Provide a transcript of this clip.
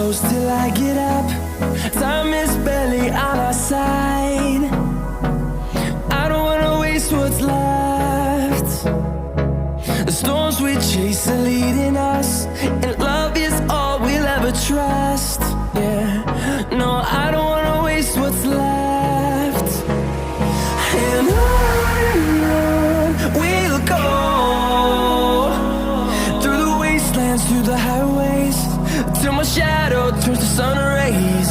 close till I get up. Time is barely on our side. I don't wanna waste what's left. The storms we chase are leading us, and love is all we'll ever trust. Yeah, no, I don't wanna waste what's left. And on we'll go, through the wastelands, through the highways, till my shadow turns to sun rays.